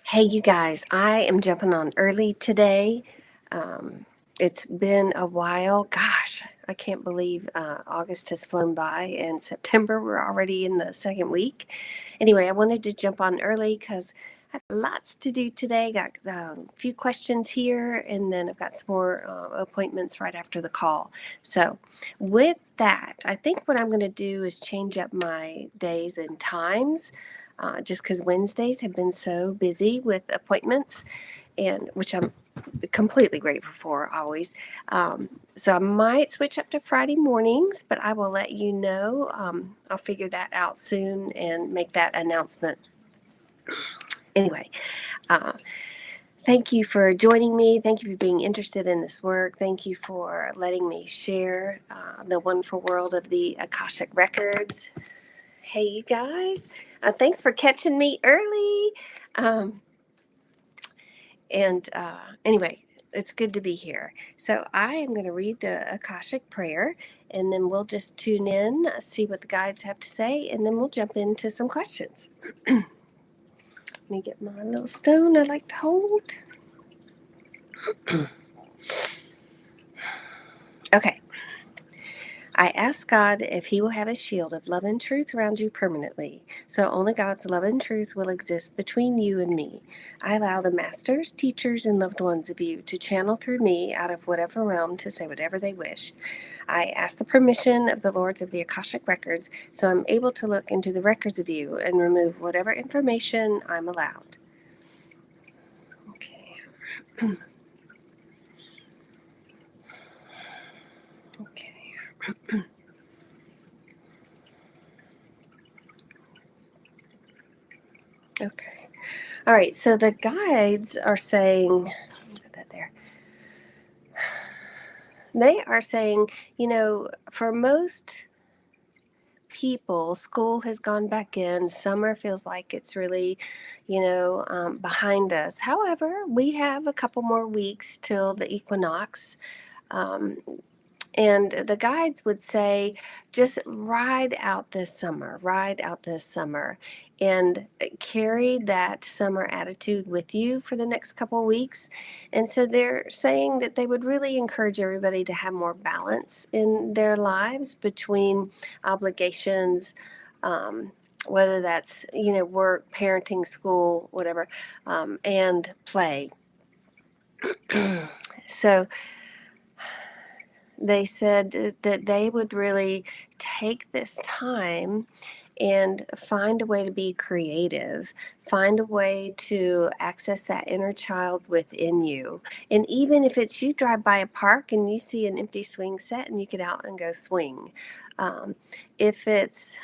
Hey, you guys, I am jumping on early today. Um, it's been a while. Gosh, I can't believe August has flown by and September, we're already in the second week. Anyway, I wanted to jump on early because I have lots to do today. Got a few questions here, and then I've got some more appointments right after the call. So, with that, I think what I'm going to do is change up my days and times just because Wednesdays have been so busy with appointments, and which I'm completely grateful for always. So I might switch up to Friday mornings, but I will let you know. I'll figure that out soon and make that announcement. Anyway, uh, thank you for joining me. Thank you for being interested in this work. Thank you for letting me share the wonderful world of the Akashic Records. Hey, you guys. Thanks for catching me early. Um, and anyway, it's good to be here. So I am going to read the Akashic prayer, and then we'll just tune in, see what the guides have to say, and then we'll jump into some questions. Let me get my little stone I like to hold. Okay. I ask God if He will have a shield of love and truth around you permanently, so only God's love and truth will exist between you and me. I allow the masters, teachers, and loved ones of you to channel through me out of whatever realm to say whatever they wish. I ask the permission of the Lords of the Akashic Records, so I'm able to look into the records of you and remove whatever information I'm allowed. Okay. Okay. Okay. All right. So the guides are saying, put that there. They are saying, for most people, school has gone back in. Summer feels like it's really, behind us. However, we have a couple more weeks till the equinox. Um, And the guides would say, just ride out this summer, and carry that summer attitude with you for the next couple of weeks. And so they're saying that they would really encourage everybody to have more balance in their lives between obligations, whether that's, work, parenting, school, whatever, and play. So, they said that they would really take this time and find a way to be creative, find a way to access that inner child within you. And even if it's you drive by a park and you see an empty swing set and you get out and go swing, if it's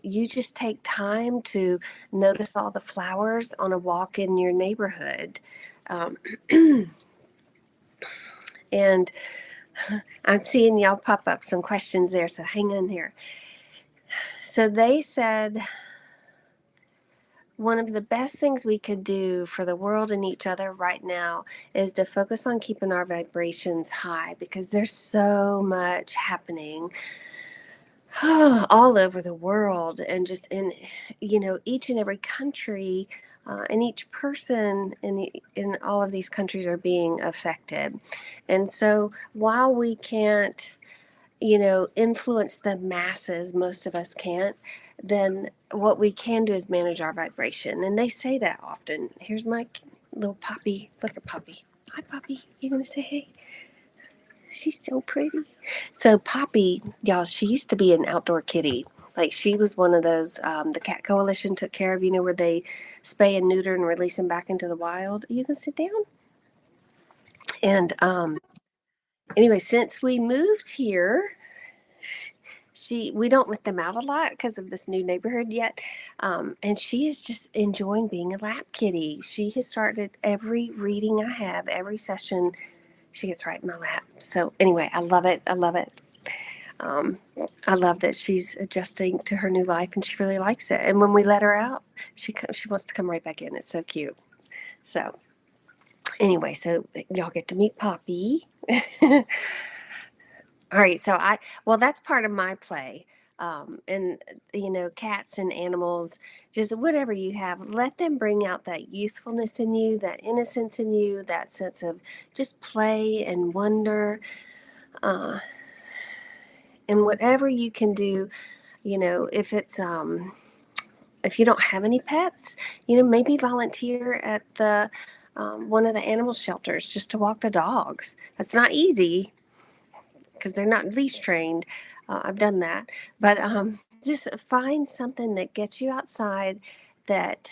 you just take time to notice all the flowers on a walk in your neighborhood. Um, and I'm seeing y'all pop up some questions there, so hang on here. So they said one of the best things we could do for the world and each other right now is to focus on keeping our vibrations high, because there's so much happening all over the world, and just in each and every country, and each person in all of these countries are being affected. And so while we can't influence the masses, most of us can't, then what we can do is manage our vibration. And they say that often. Here's my little Poppy. Look at Poppy. Hi, Poppy. You gonna say hey? She's so pretty. So Poppy, y'all, she used to be an outdoor kitty. Like, she was one of those, the Cat Coalition took care of, where they spay and neuter and release them back into the wild. You can sit down. And anyway, since we moved here, we don't let them out a lot because of this new neighborhood yet, and she is just enjoying being a lap kitty. She has started every reading I have, every session, she gets right in my lap. So anyway, I love it. um, I love that she's adjusting to her new life, and she really likes it. And when we let her out, she wants to come right back in. It's so cute. So anyway, so y'all get to meet Poppy. All right, so well, that's part of my play. And cats and animals, just whatever you have, let them bring out that youthfulness in you, that innocence in you, that sense of just play and wonder. uh, and whatever you can do, if it's if you don't have any pets, maybe volunteer at the one of the animal shelters just to walk the dogs. That's not easy because they're not leash trained. I've done that, but just find something that gets you outside, that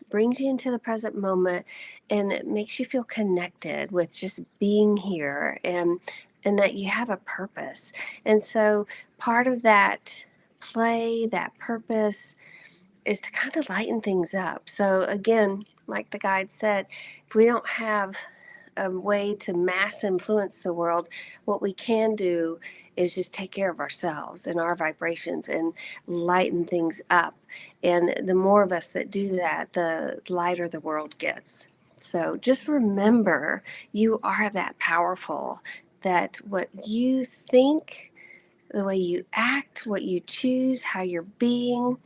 brings you into the present moment, and it makes you feel connected with just being here, and that you have a purpose. And so part of that play, that purpose, is to kind of lighten things up. So again, like the guide said, if we don't have a way to mass influence the world, what we can do is just take care of ourselves and our vibrations and lighten things up. And the more of us that do that, the lighter the world gets. So just remember, you are that powerful, that what you think, the way you act, what you choose, how you're being,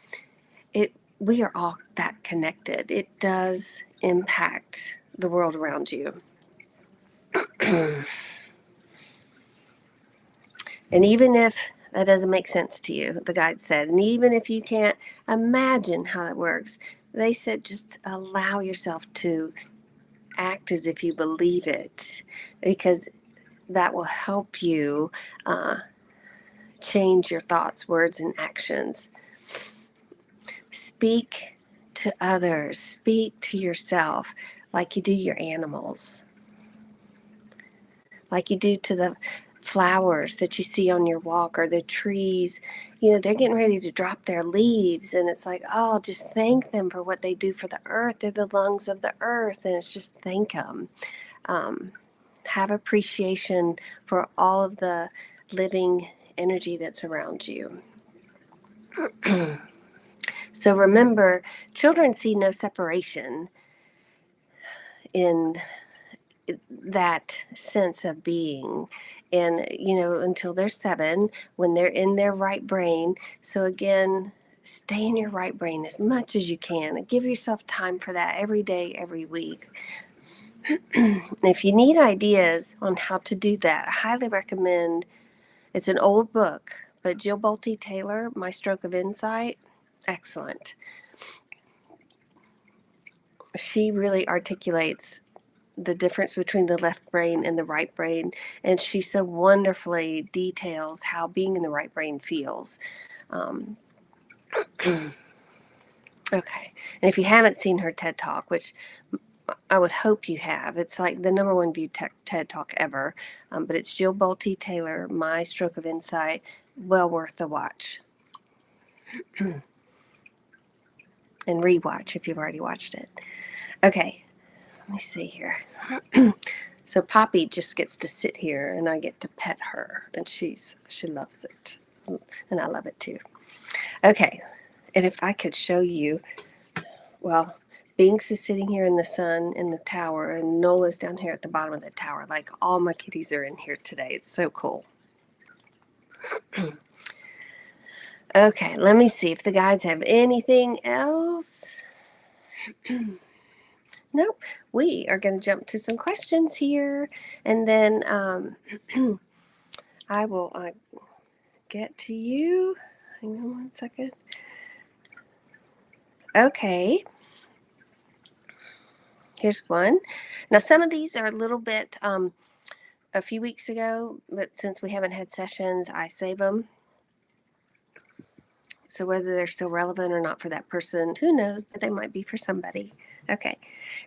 we are all that connected. It does impact the world around you. And even if that doesn't make sense to you, the guide said, and even if you can't imagine how it works, they said just allow yourself to act as if you believe it, because that will help you change your thoughts, words, and actions. Speak to others, speak to yourself like you do your animals, like you do to the flowers that you see on your walk, or the trees. They're getting ready to drop their leaves, and it's like, oh, just thank them for what they do for the earth. They're the lungs of the earth, and it's just thank them. Have appreciation for all of the living energy that's around you. So remember, children see no separation in that sense of being, and until they're 7, when they're in their right brain. So again, stay in your right brain as much as you can. Give yourself time for that every day, every week. If you need ideas on how to do that, I highly recommend, it's an old book, but Jill Bolte Taylor, My Stroke of Insight, excellent. She really articulates the difference between the left brain and the right brain, and she so wonderfully details how being in the right brain feels. Okay, and if you haven't seen her TED Talk, which I would hope you have, it's like the #1 viewed TED Talk ever, but it's Jill Bolte Taylor, My Stroke of Insight, well worth the watch. And rewatch if you've already watched it. Okay, let me see here. So Poppy just gets to sit here, and I get to pet her, and she loves it, and I love it too. Okay, and if I could show you, well, Binks is sitting here in the sun in the tower, and Nola's down here at the bottom of the tower. Like, all my kitties are in here today. It's so cool. Okay, let me see if the guides have anything else. Nope. We are going to jump to some questions here, and then I will get to you. Hang on one second. Okay. Here's one. Now, some of these are a little bit a few weeks ago, but since we haven't had sessions, I save them. So whether they're still relevant or not for that person, who knows, but they might be for somebody. Okay.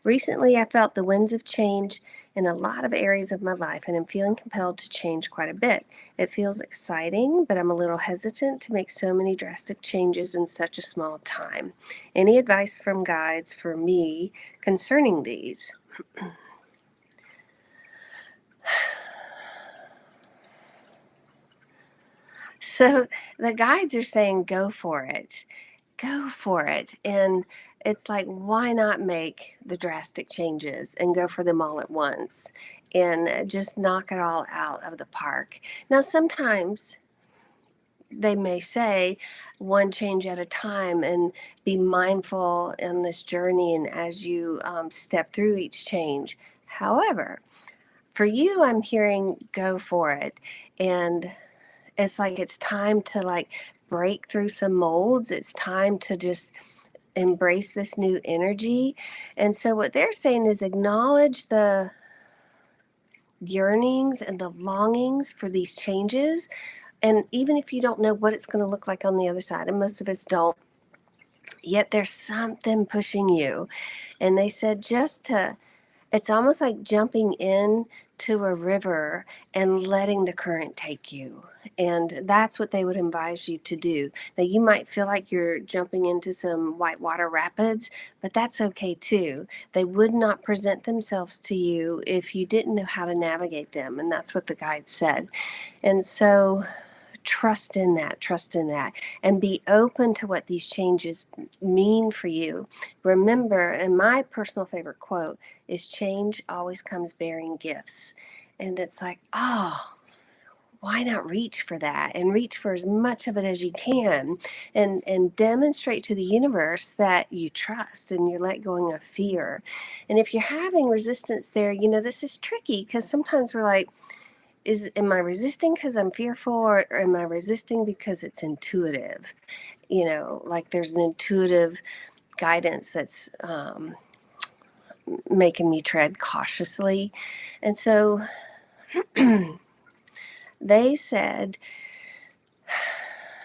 Recently, I felt the winds of change in a lot of areas of my life, and I'm feeling compelled to change quite a bit. It feels exciting, but I'm a little hesitant to make so many drastic changes in such a small time. Any advice from guides for me concerning these? So the guides are saying, go for it. Go for it. And it's like, why not make the drastic changes and go for them all at once and just knock it all out of the park? Now, sometimes they may say one change at a time, and be mindful in this journey and as you step through each change. However, for you, I'm hearing go for it. And it's like it's time to like break through some molds. It's time to just embrace this new energy. And so what they're saying is acknowledge the yearnings and the longings for these changes. And even if you don't know what it's going to look like on the other side, and most of us don't, yet there's something pushing you. And they said just to, it's almost like jumping in to a river and letting the current take you. And that's what they would advise you to do. Now, you might feel like you're jumping into some whitewater rapids, but that's okay too. They would not present themselves to you if you didn't know how to navigate them. And that's what the guide said. And so trust in that, and be open to what these changes mean for you. Remember, and my personal favorite quote is, change always comes bearing gifts. And it's like, oh, why not reach for that and reach for as much of it as you can, and demonstrate to the universe that you trust and you're let going of fear. And if you're having resistance there, this is tricky, because sometimes we're like, am I resisting because I'm fearful, or am I resisting because it's intuitive? Like there's an intuitive guidance that's making me tread cautiously. And so they said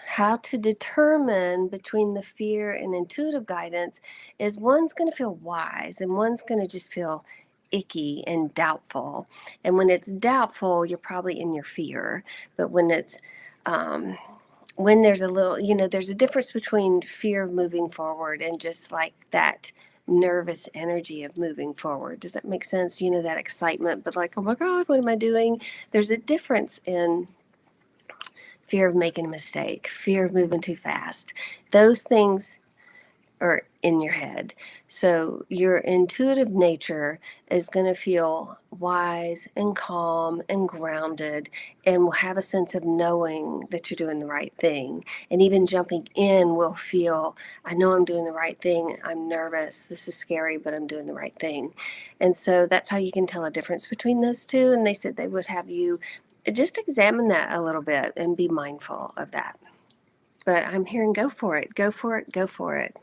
how to determine between the fear and intuitive guidance is one's going to feel wise and one's going to just feel icky and doubtful. And when it's doubtful, you're probably in your fear. But when it's when there's a little, there's a difference between fear of moving forward and just like that nervous energy of moving forward. Does that make sense? That excitement, but like, oh my God, what am I doing? There's a difference in fear of making a mistake, fear of moving too fast. Those things are in your head. So your intuitive nature is going to feel wise and calm and grounded, and will have a sense of knowing that you're doing the right thing. And even jumping in will feel, I know I'm doing the right thing. I'm nervous. This is scary, but I'm doing the right thing. And so that's how you can tell a difference between those two. And they said they would have you just examine that a little bit and be mindful of that. But I'm hearing go for it, go for it, go for it.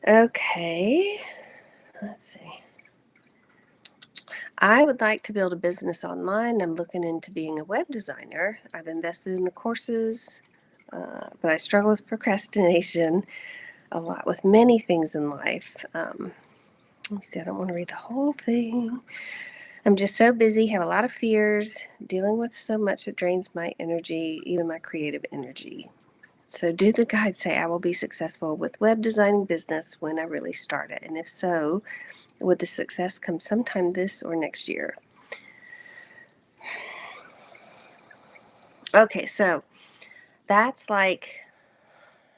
Okay, let's see. I would like to build a business online. I'm looking into being a web designer. I've invested in the courses, but I struggle with procrastination a lot with many things in life. Let me see, I don't want to read the whole thing. I'm just so busy, have a lot of fears, dealing with so much that drains my energy, even my creative energy. So do the guides say I will be successful with web designing business when I really start it? And if so, would the success come sometime this or next year? Okay, so that's like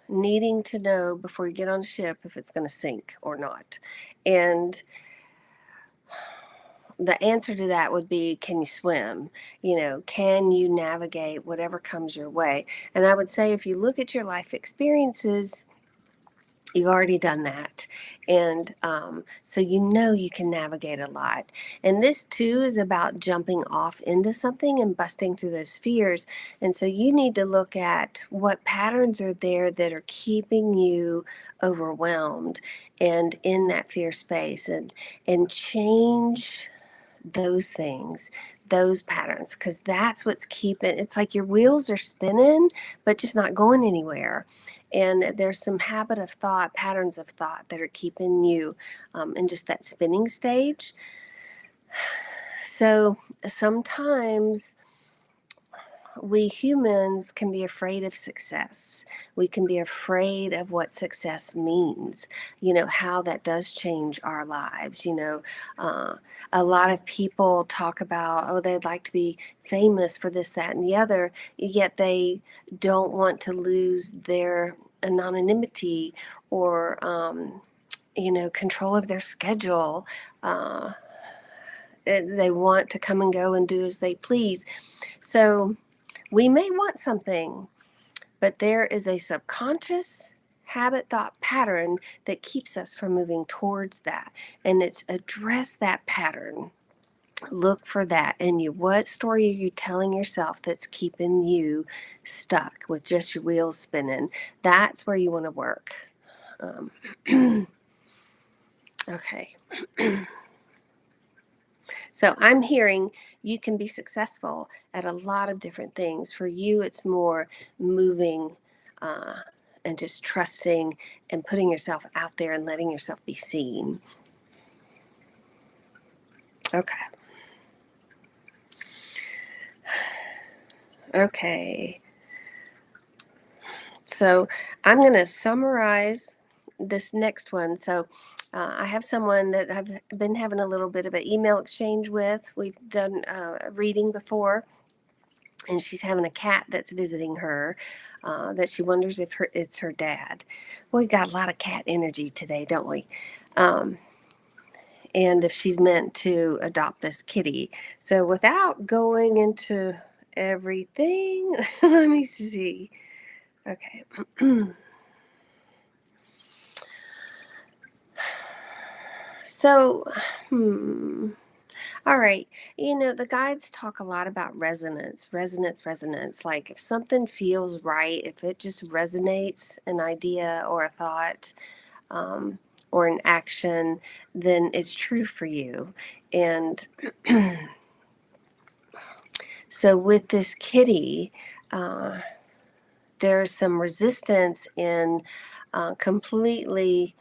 needing to know before you get on a ship if it's going to sink or not. And the answer to that would be, can you swim? Can you navigate whatever comes your way? And I would say, if you look at your life experiences, you've already done that. And so you can navigate a lot. And this too is about jumping off into something and busting through those fears. And so you need to look at what patterns are there that are keeping you overwhelmed and in that fear space, and change those things, those patterns, because that's what's keeping, it's like your wheels are spinning but just not going anywhere. And there's some habit of thought, patterns of thought that are keeping you in just that spinning stage. So sometimes we humans can be afraid of success. We can be afraid of what success means, how that does change our lives. A lot of people talk about, oh, they'd like to be famous for this, that, and the other, yet they don't want to lose their anonymity or, control of their schedule. They want to come and go and do as they please. So We may want something, but there is a subconscious habit, thought pattern that keeps us from moving towards that. And it's address that pattern. Look for that in you. What story are you telling yourself that's keeping you stuck with just your wheels spinning? That's where you want to work. Okay. So I'm hearing you can be successful at a lot of different things. For you, it's more moving and just trusting and putting yourself out there and letting yourself be seen. Okay. Okay. So I'm going to summarize this next one. So I have someone that I've been having a little bit of an email exchange with. We've done a reading before, and she's having a cat that's visiting her that she wonders if it's her dad. We got a lot of cat energy today, don't we? And if she's meant to adopt this kitty. So without going into everything, let me see. Okay. So, all right. The guides talk a lot about resonance, resonance, resonance. Like if something feels right, if it just resonates, an idea or a thought, or an action, then it's true for you. And so with this kitty, there's some resistance in completely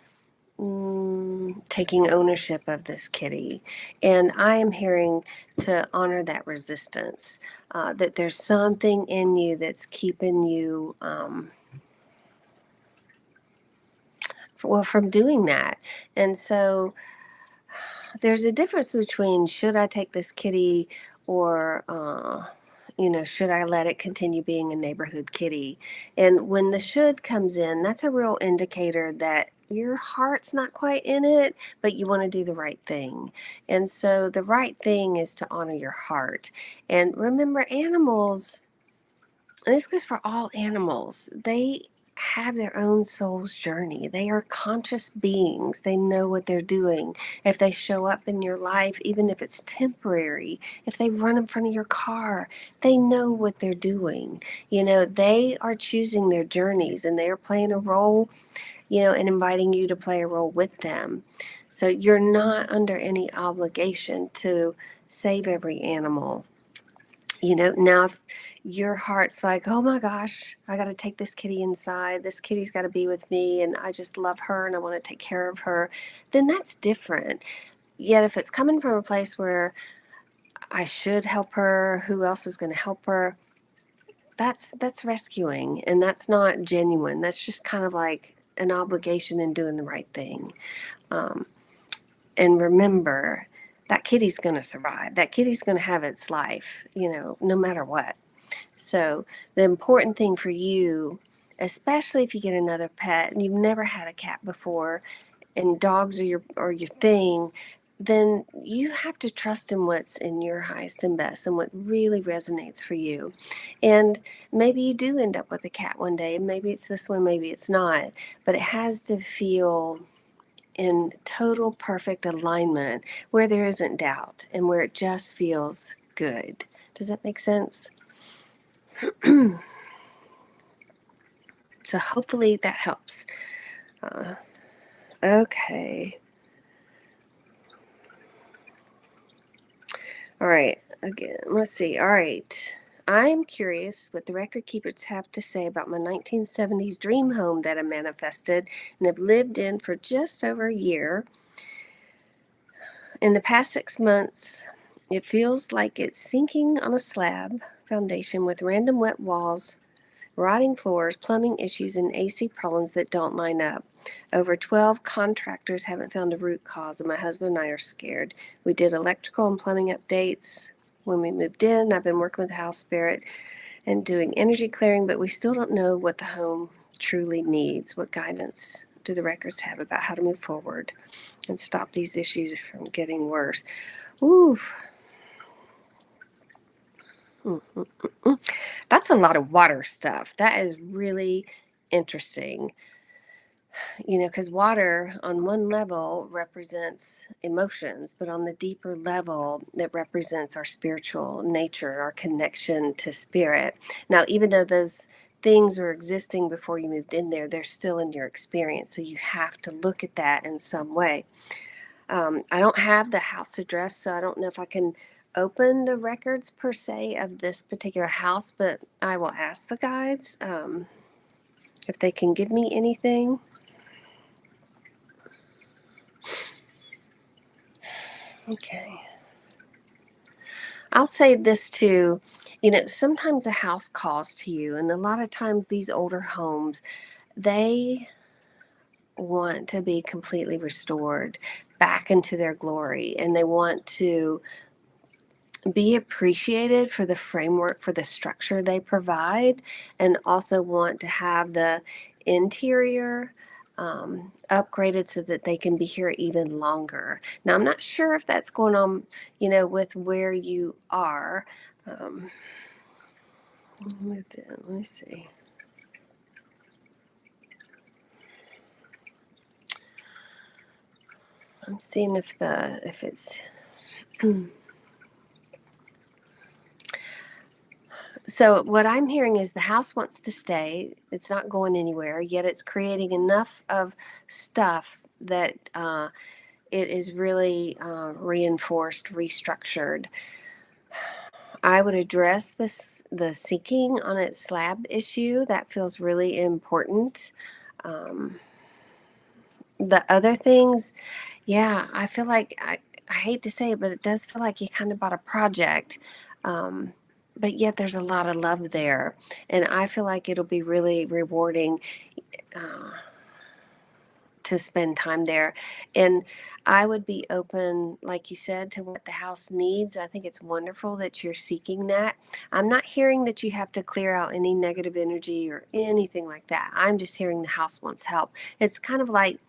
taking ownership of this kitty. And I am hearing to honor that resistance, that there's something in you that's keeping you, from doing that. And so there's a difference between should I take this kitty or, should I let it continue being a neighborhood kitty? And when the should comes in, that's a real indicator that your heart's not quite in it, but you want to do the right thing. And so the right thing is to honor your heart. And remember, animals, and this goes for all animals, they have their own soul's journey. They are conscious beings. They know what they're doing. If they show up in your life, even if it's temporary, if they run in front of your car, they know what they're doing. They are choosing their journeys, and they are playing a role, and inviting you to play a role with them. So you're not under any obligation to save every animal. Now if your heart's like, oh my gosh, I got to take this kitty inside, this kitty's got to be with me, and I just love her and I want to take care of her, then that's different. Yet if it's coming from a place where I should help her, who else is going to help her, that's rescuing, and that's not genuine. That's just kind of like an obligation in doing the right thing. And remember, that kitty's going to survive. That kitty's going to have its life, no matter what. So the important thing for you, especially if you get another pet and you've never had a cat before, and dogs are your thing, then you have to trust in what's in your highest and best and what really resonates for you. And maybe you do end up with a cat one day, and maybe it's this one, maybe it's not, but it has to feel in total perfect alignment where there isn't doubt and where it just feels good. Does that make sense? So hopefully that helps. Okay. All right. Again, let's see. All right. I'm curious what the record keepers have to say about my 1970s dream home that I manifested and have lived in for just over a year. In the past 6 months, it feels like it's sinking on a slab foundation with random wet walls, rotting floors, plumbing issues, and AC problems that don't line up. Over 12 contractors haven't found a root cause, and my husband and I are scared. We did electrical and plumbing updates when we moved in. I've been working with the house spirit and doing energy clearing, but we still don't know what the home truly needs. What guidance do the records have about how to move forward and stop these issues from getting worse? Ooh. Mm, mm, mm, mm. That's a lot of water stuff. That is really interesting. Because water on one level represents emotions, but on the deeper level, it represents our spiritual nature, our connection to spirit. Now, even though those things were existing before you moved in there, they're still in your experience. So you have to look at that in some way. I don't have the house address, so I don't know if I can open the records per se of this particular house, but I will ask the guides if they can give me anything. Okay. I'll say this too. Sometimes a house calls to you, and a lot of times these older homes, they want to be completely restored back into their glory, and they want to be appreciated for the framework, for the structure they provide, and also want to have the interior upgraded so that they can be here even longer. Now, I'm not sure if that's going on, with where you are. Um, Let me see. I'm seeing if it's so what I'm hearing is the house wants to stay. It's not going anywhere, yet it's creating enough of stuff that it is really reinforced, restructured. I would address the sinking on its slab issue. That feels really important. Um, the other things, yeah, I feel like I hate to say it, but it does feel like you kind of bought a project. Um, but yet there's a lot of love there. And I feel like it'll be really rewarding uh, to spend time there. And I would be open, like you said, to what the house needs. I think it's wonderful that you're seeking that. I'm not hearing that you have to clear out any negative energy or anything like that. I'm just hearing the house wants help. It's kind of like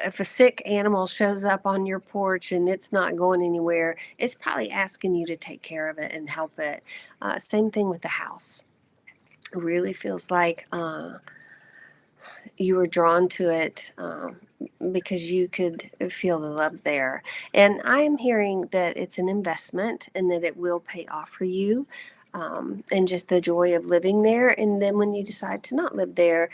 if a sick animal shows up on your porch and it's not going anywhere, it's probably asking you to take care of it and help it. Same thing with the house. It really feels like you were drawn to it because you could feel the love there. And I am hearing that it's an investment and that it will pay off for you. And just the joy of living there. And then when you decide to not live there,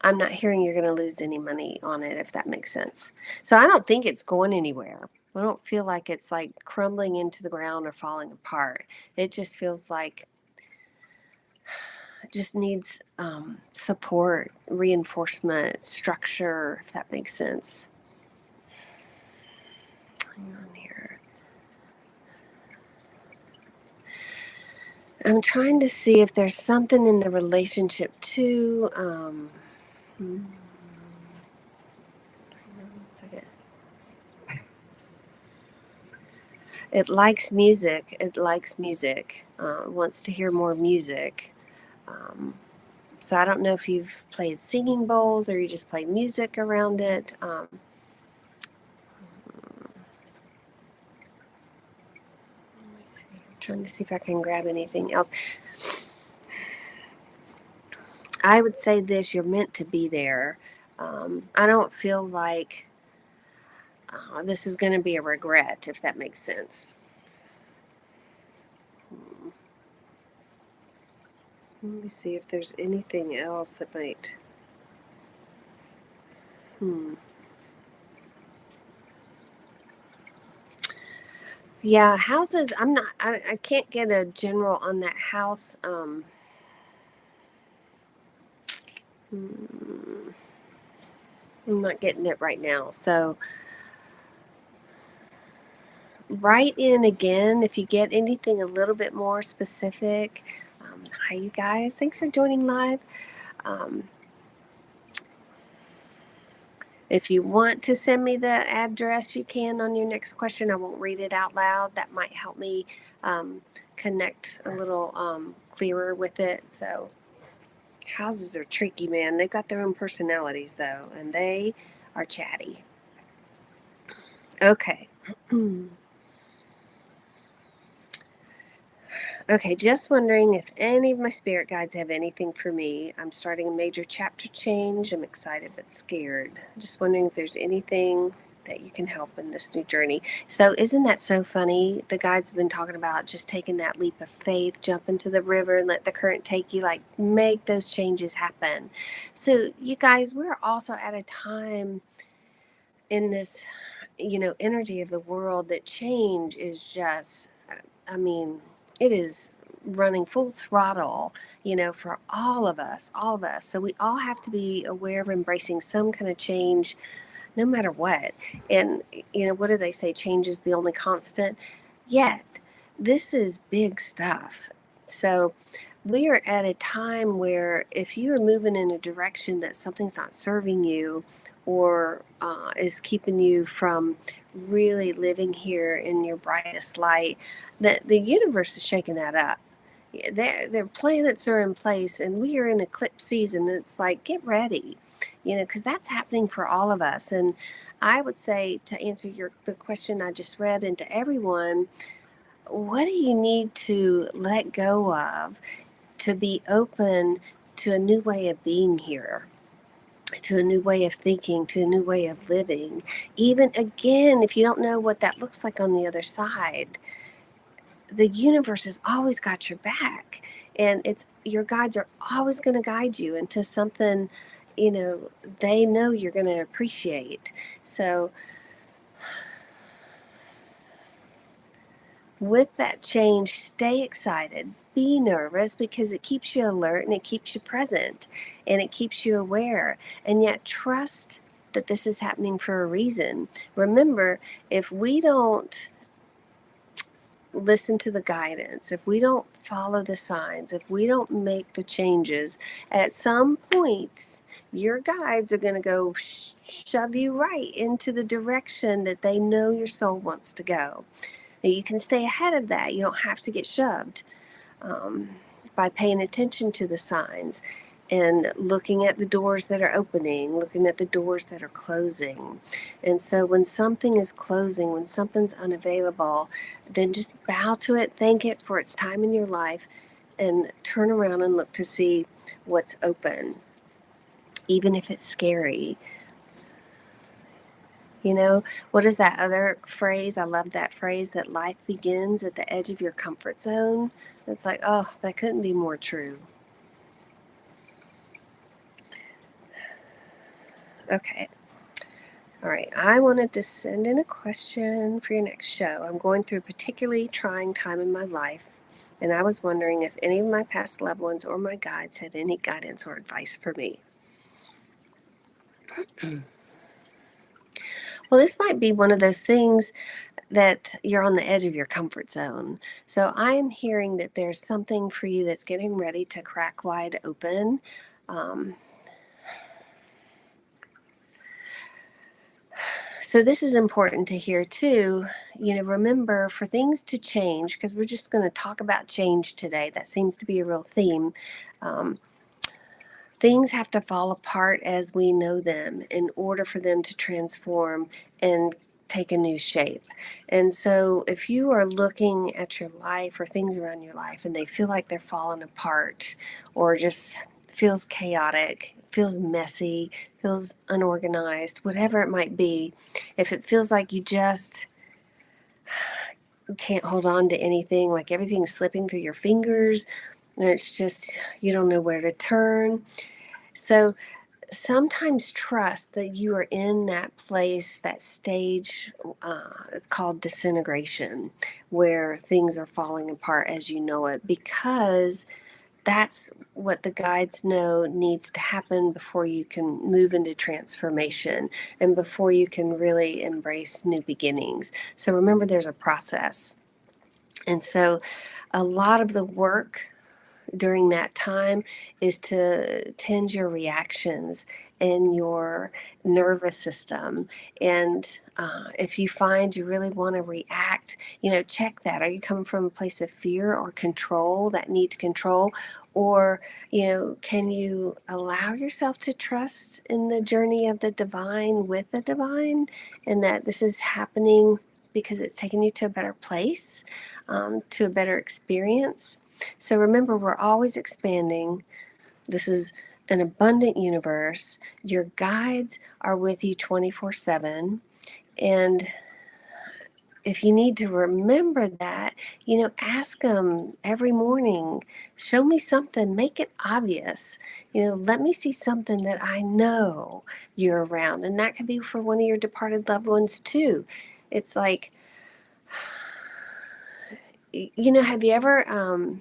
I'm not hearing you're going to lose any money on it, if that makes sense. So I don't think it's going anywhere. I don't feel like it's like crumbling into the ground or falling apart. It just feels like it just needs support, reinforcement, structure, if that makes sense. Hang on here. I'm trying to see if there's something in the relationship too. Hang on 1 second. It likes music. It likes music. Wants to hear more music. Um, so I don't know if you've played singing bowls or you just play music around it. Let me see. I'm trying to see if I can grab anything else. I would say this: you're meant to be there. I don't feel like this is going to be a regret, if that makes sense. Let me see if there's anything else that might. Hmm. Yeah, houses. I'm not. I can't get a general on that house. Hmm, I'm not getting it right now. So write in again if you get anything a little bit more specific. Hi, you guys. Thanks for joining live. Um, if you want to send me the address, you can on your next question. I won't read it out loud. That might help me connect a little clearer with it. So, houses are tricky, man. They've got their own personalities, though, and they are chatty. Okay. Okay, just wondering if any of my spirit guides have anything for me. I'm starting a major chapter change. I'm excited but scared. Just wondering if there's anything that you can help in this new journey. So, isn't that so funny? The guides have been talking about just taking that leap of faith, jump into the river and let the current take you, like make those changes happen. So, you guys, we're also at a time in this, energy of the world that change is just, I mean, it is running full throttle, for all of us. So we all have to be aware of embracing some kind of change, no matter what. And, what do they say? Change is the only constant. Yet, this is big stuff. So we are at a time where if you are moving in a direction that something's not serving you or is keeping you from really living here in your brightest light, that the universe is shaking that up. Their planets are in place and we are in eclipse season. It's like, get ready, because that's happening for all of us. And I would say, to answer the question I just read, and to everyone, what do you need to let go of to be open to a new way of being here, to a new way of thinking, to a new way of living? Even again, if you don't know what that looks like on the other side, the universe has always got your back, and it's your guides are always going to guide you into something, they know you're going to appreciate. So with that change, stay excited, be nervous, because it keeps you alert and it keeps you present and it keeps you aware, and yet trust that this is happening for a reason. Remember, if we don't listen to the guidance, if we don't follow the signs, if we don't make the changes, at some point your guides are going to go shove you right into the direction that they know your soul wants to go. Now, you can stay ahead of that. You don't have to get shoved, um, by paying attention to the signs and looking at the doors that are opening, looking at the doors that are closing. And so when something is closing, when something's unavailable, then just bow to it, thank it for its time in your life, and turn around and look to see what's open, even if it's scary. What is that other phrase? I love that phrase, that life begins at the edge of your comfort zone. It's like, oh, that couldn't be more true. Okay. All right. I wanted to send in a question for your next show. I'm going through a particularly trying time in my life, and I was wondering if any of my past loved ones or my guides had any guidance or advice for me. Well, this might be one of those things that you're on the edge of your comfort zone. So I'm hearing that there's something for you that's getting ready to crack wide open. Um, so this is important to hear too. Remember, for things to change, because we're just going to talk about change today. That seems to be a real theme. Um, Things have to fall apart as we know them in order for them to transform and take a new shape. And so if you are looking at your life or things around your life and they feel like they're falling apart, or just feels chaotic, feels messy, feels unorganized, whatever it might be, if it feels like you just can't hold on to anything, like everything's slipping through your fingers, and it's just you don't know where to turn. So sometimes trust that you are in that place, that stage, it's called disintegration, where things are falling apart as you know it, because that's what the guides know needs to happen before you can move into transformation and before you can really embrace new beginnings. So remember, there's a process. And so a lot of the work during that time is to tend your reactions and your nervous system. And if you find you really want to react, check that. Are you coming from a place of fear or control, that need to control? Or, can you allow yourself to trust in the journey of the divine with the divine, and that this is happening because it's taken you to a better place, to a better experience. So remember, we're always expanding. This is an abundant universe. Your guides are with you 24/7. And if you need to remember that, ask them every morning, show me something, make it obvious. Let me see something that I know you're around. And that could be for one of your departed loved ones too. It's like, have you ever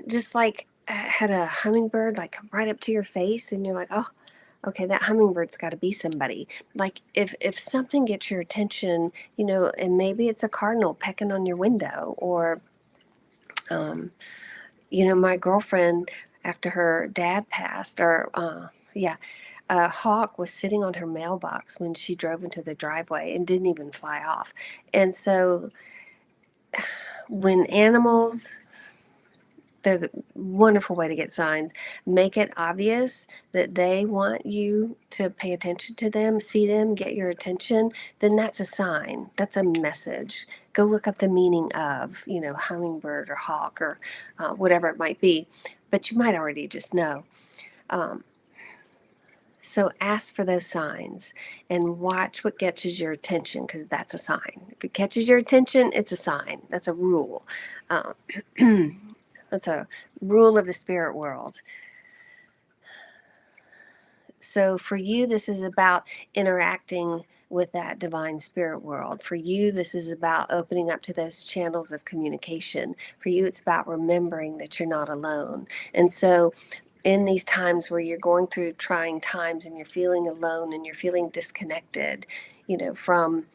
just like had a hummingbird like come right up to your face and you're like, oh, okay, that hummingbird's got to be somebody. Like if something gets your attention, and maybe it's a cardinal pecking on your window, or my girlfriend, after her dad passed, or a hawk was sitting on her mailbox when she drove into the driveway and didn't even fly off. And so when animals, they're the wonderful way to get signs. Make it obvious that they want you to pay attention to them, see them, get your attention. Then that's a sign. That's a message. Go look up the meaning of, hummingbird or hawk or whatever it might be. But you might already just know. So ask for those signs and watch what catches your attention, because that's a sign. If it catches your attention, it's a sign. That's a rule. That's a rule of the spirit world. So for you, this is about interacting with that divine spirit world. For you, this is about opening up to those channels of communication. For you, it's about remembering that you're not alone. And so in these times where you're going through trying times and you're feeling alone and you're feeling disconnected, from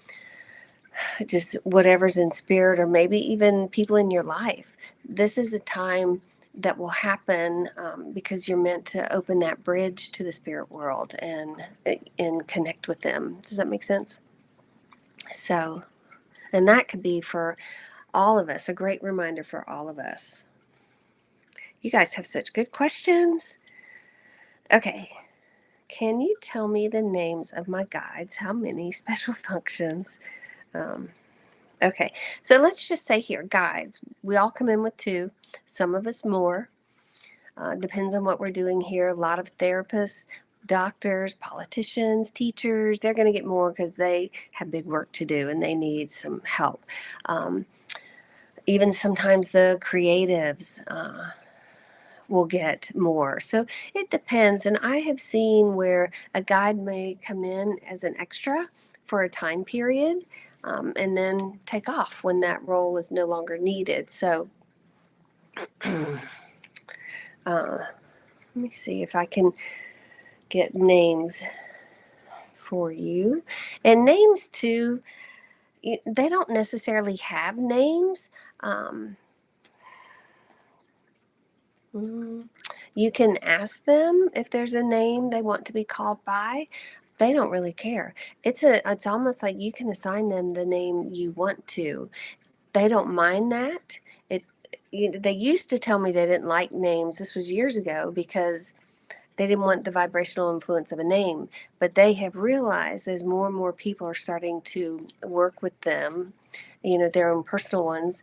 just whatever's in spirit, or maybe even people in your life, this is a time that will happen, because you're meant to open that bridge to the spirit world and connect with them. Does that make sense? So, and that could be for all of us, a great reminder for all of us. You guys have such good questions. Okay, can you tell me the names of my guides? How many special functions? Okay, so let's just say here, guides. We all come in with 2, some of us more. Depends on what we're doing here. A lot of therapists, doctors, politicians, teachers, they're going to get more because they have big work to do and they need some help. Even sometimes the creatives will get more. So it depends. And I have seen where a guide may come in as an extra for a time period, and then take off when that role is no longer needed. So let me see if I can get names for you. And names too, they don't necessarily have names. You can ask them if there's a name they want to be called by. They don't really care. It's almost like you can assign them the name you want to. They don't mind that. They used to tell me they didn't like names. This was years ago, because they didn't want the vibrational influence of a name. But they have realized as more and more people are starting to work with them, their own personal ones,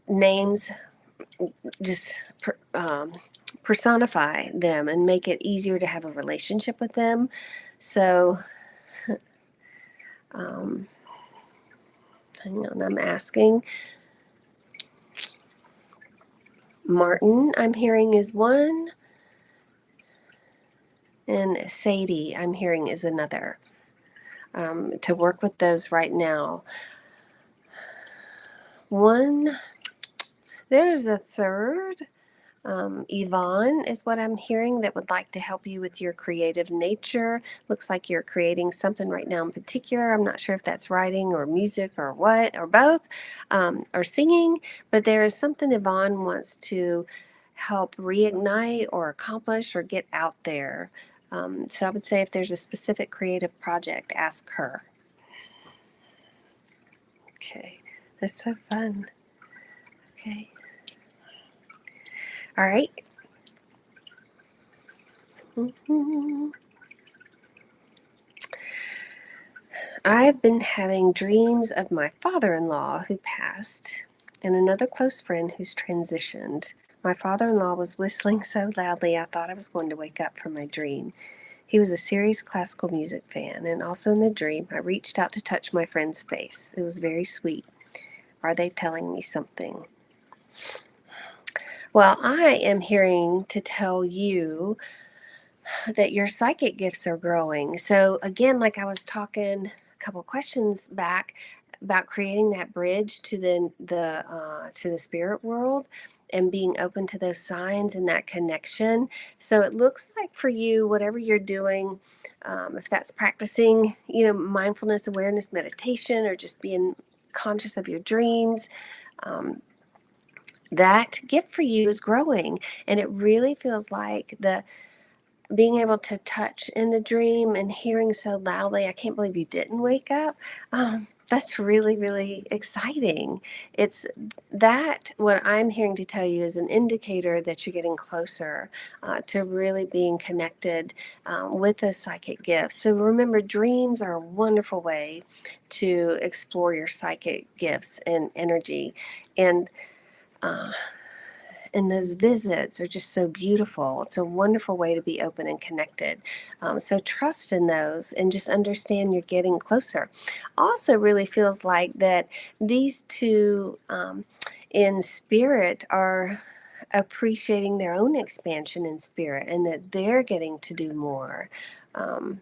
names just personify them and make it easier to have a relationship with them. So, hang on, I'm asking. Martin, I'm hearing, is one. And Sadie, I'm hearing, is another. To work with those right now. One, there's a third. Yvonne is what I'm hearing, that would like to help you with your creative nature. Looks like you're creating something right now in particular. I'm not sure if that's writing or music or what, or both, or singing, but there is something Yvonne wants to help reignite or accomplish or get out there. So I would say if there's a specific creative project, ask her. Okay, that's so fun. Okay. All right. I've been having dreams of my father-in-law who passed and another close friend who's transitioned. My father-in-law was whistling so loudly I thought I was going to wake up from my dream. He was a serious classical music fan, and also in the dream, I reached out to touch my friend's face. It was very sweet. Are they telling me something? Well, I am hearing to tell you that your psychic gifts are growing. So again, like I was talking a couple questions back about creating that bridge to the spirit world and being open to those signs and that connection. So it looks like for you, whatever you're doing, if that's practicing, mindfulness, awareness, meditation, or just being conscious of your dreams, that gift for you is growing. And it really feels like the being able to touch in the dream and hearing so loudly, I can't believe you didn't wake up. That's really, really exciting. It's that what I'm hearing to tell you is an indicator that you're getting closer to really being connected with those psychic gifts. So remember, dreams are a wonderful way to explore your psychic gifts and energy. And uh, and those visits are just so beautiful. It's a wonderful way to be open and connected. So trust in those and just understand you're getting closer. Also, really feels like that these two in spirit are appreciating their own expansion in spirit and that they're getting to do more. Um,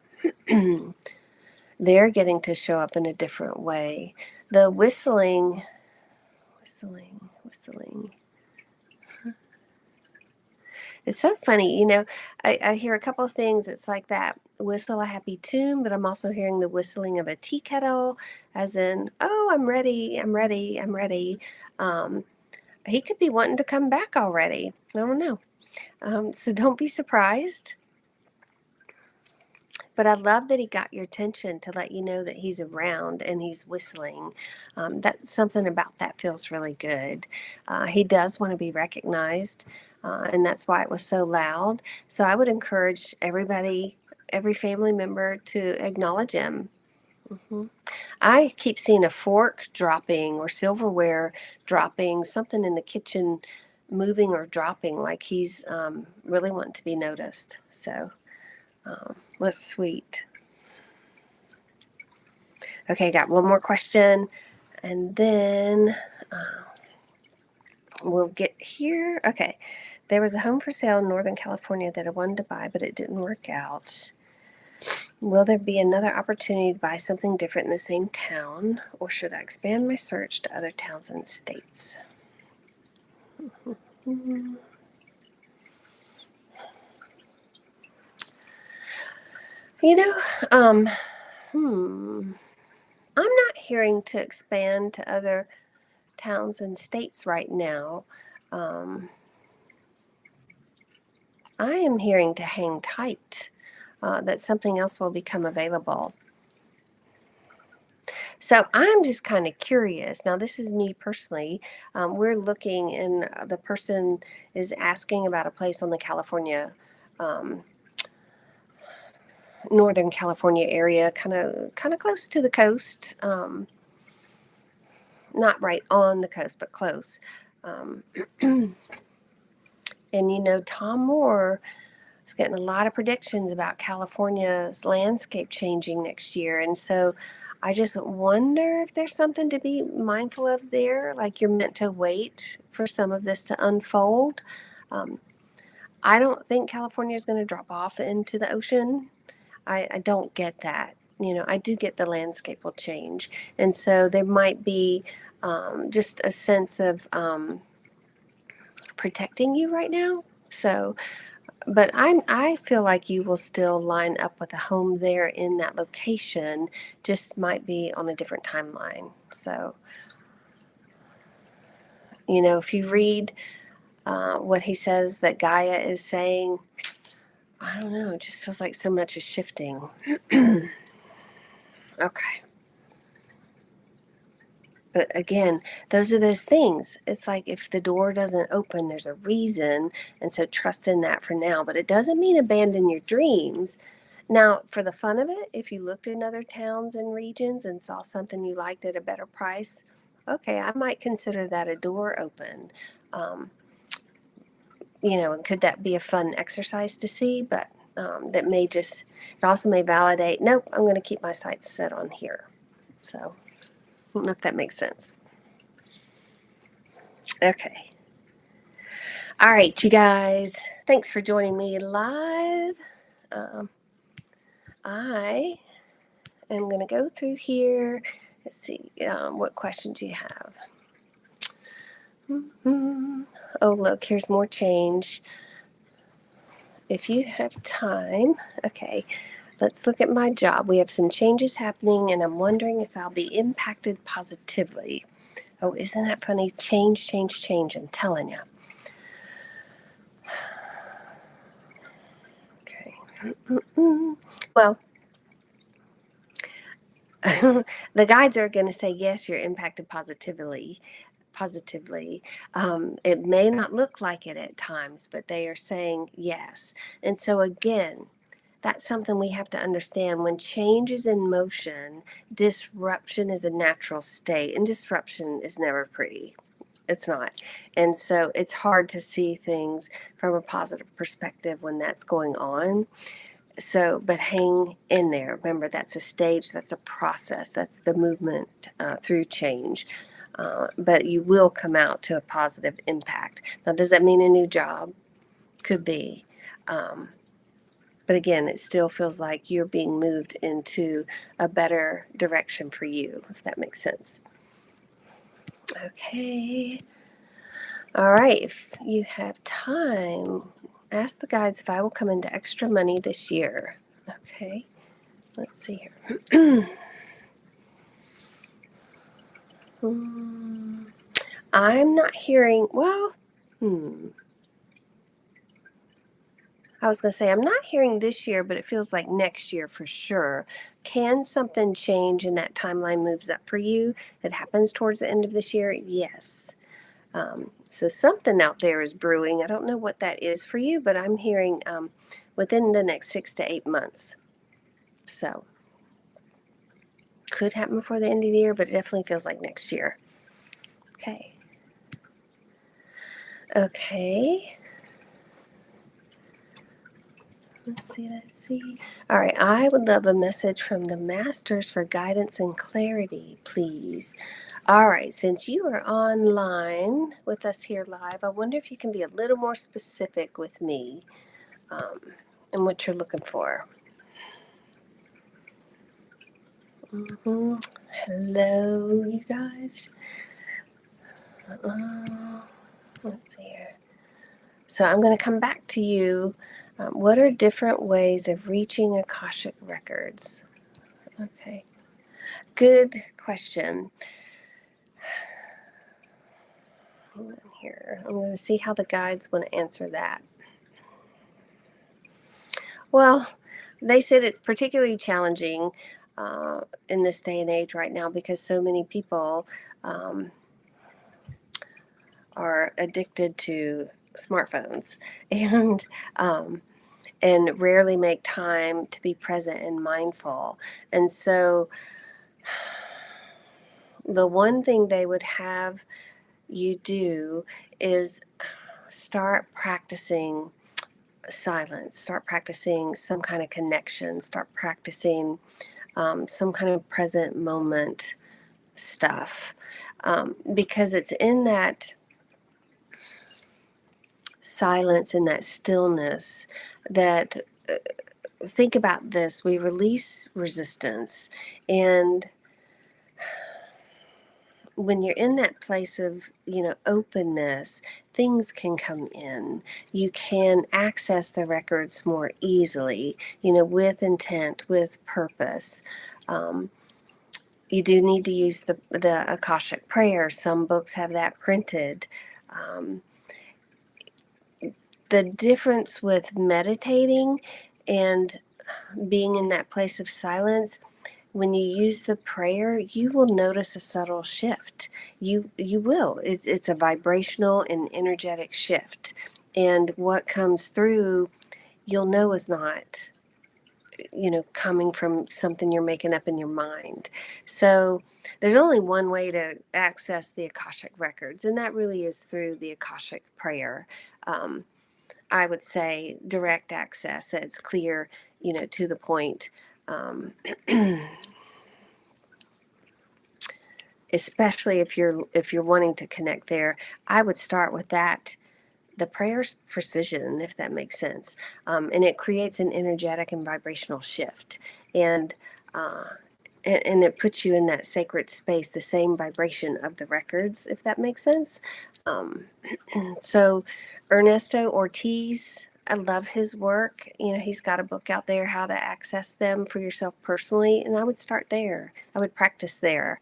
they're getting to show up in a different way. The whistling. It's so funny, I hear a couple of things. It's like that whistle a happy tune, but I'm also hearing the whistling of a tea kettle, as in, oh, I'm ready, I'm ready, I'm ready. Um, he could be wanting to come back already. I don't know. So don't be surprised. But I love that he got your attention to let you know that he's around and he's whistling. That something about that feels really good. He does want to be recognized, and that's why it was so loud. So I would encourage everybody, every family member, to acknowledge him. hmm I keep seeing a fork dropping or silverware dropping, something in the kitchen moving or dropping, like he's really wanting to be noticed. So that's sweet. Okay, got one more question, and then we'll get here. Okay, there was a home for sale in Northern California that I wanted to buy, but it didn't work out. Will there be another opportunity to buy something different in the same town, or should I expand my search to other towns and states? You know, um, I'm not hearing to expand to other towns and states right now. Um, I am hearing to hang tight, that something else will become available. So I'm just kind of curious. Now, this is me personally. We're looking, and the person is asking about a place on the um, Northern California area, kind of close to the coast. Not right on the coast, but close. Um, and Tom Moore is getting a lot of predictions about California's landscape changing next year. And so I just wonder if there's something to be mindful of there, like you're meant to wait for some of this to unfold. Um, I don't think California is going to drop off into the ocean. I don't get that. I do get the landscape will change. And so there might be just a sense of protecting you right now. So, but I feel like you will still line up with a home there in that location, just might be on a different timeline. So, if you read what he says that Gaia is saying, I don't know, it just feels like so much is shifting. Okay. But again, those are those things. It's like if the door doesn't open, there's a reason. And so trust in that for now. But it doesn't mean abandon your dreams. Now, for the fun of it, if you looked in other towns and regions and saw something you liked at a better price, okay, I might consider that a door open. Um, and could that be a fun exercise to see? But that may just, it also may validate, nope, I'm going to keep my sights set on here. So, I don't know if that makes sense. Okay. All right, you guys, thanks for joining me live. I am going to go through here. Let's see what questions you have. Mm-hmm. Oh, look, here's more change. If you have time, okay, let's look at my job. We have some changes happening, and I'm wondering if I'll be impacted positively. Oh, isn't that funny? Change, change, change. I'm telling you. Okay. Well, the guides are going to say, yes, you're impacted positively. It may not look like it at times, but they are saying yes. And so, again, that's something we have to understand. When change is in motion, disruption is a natural state, and disruption is never pretty. It's not. And so it's hard to see things from a positive perspective when that's going on. So, but hang in there. Remember, that's a stage, that's a process, that's the movement through change. But you will come out to a positive impact. Now, does that mean a new job? Could be. But again, it still feels like you're being moved into a better direction for you, if that makes sense. Okay. All right. If you have time, ask the guides if I will come into extra money this year. Okay. Let's see here. I'm not hearing, well, I was going to say, I'm not hearing this year, but it feels like next year for sure. Can something change and that timeline moves up for you that happens towards the end of this year? Yes. So something out there is brewing. I don't know what that is for you, but I'm hearing within the next 6 to 8 months. So could happen before the end of the year, but it definitely feels like next year. Okay. Okay. Let's see. All right. I would love a message from the masters for guidance and clarity, please. All right. Since you are online with us here live, I wonder if you can be a little more specific with me and what you're looking for. Hello, you guys. Let's see here. So I'm going to come back to you. What are different ways of reaching Akashic records? Okay. Good question. Hold on here. I'm going to see how the guides want to answer that. Well, they said it's particularly challenging in this day and age right now because so many people are addicted to smartphones and rarely make time to be present and mindful. And so the one thing they would have you do is start practicing silence, start practicing some kind of connection, start practicing some kind of present moment stuff, because it's in that silence, in that stillness that think about this, we release resistance. And when you're in that place of, openness, things can come in. You can access the records more easily, with intent, with purpose. You do need to use the Akashic prayer. Some books have that printed. The difference with meditating and being in that place of silence, when you use the prayer, you will notice a subtle shift. You will. It's a vibrational and energetic shift. And what comes through, you'll know is not coming from something you're making up in your mind. So there's only one way to access the Akashic records, and that really is through the Akashic prayer. I would say direct access that's clear, to the point. Especially if you're wanting to connect there, I would start with that. The prayer's precision, if that makes sense, and it creates an energetic and vibrational shift, and and it puts you in that sacred space, the same vibration of the records, if that makes sense. So Ernesto Ortiz, I love his work. He's got a book out there, How to Access Them for Yourself Personally, and I would start there. I would practice there.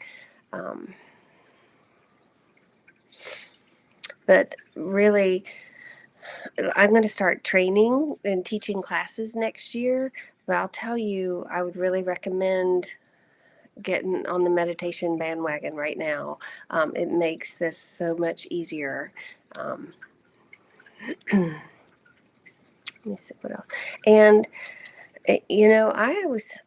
But really, I'm going to start training and teaching classes next year. But I'll tell you, I would really recommend getting on the meditation bandwagon right now. It makes this so much easier. Let me see what else. And, I always,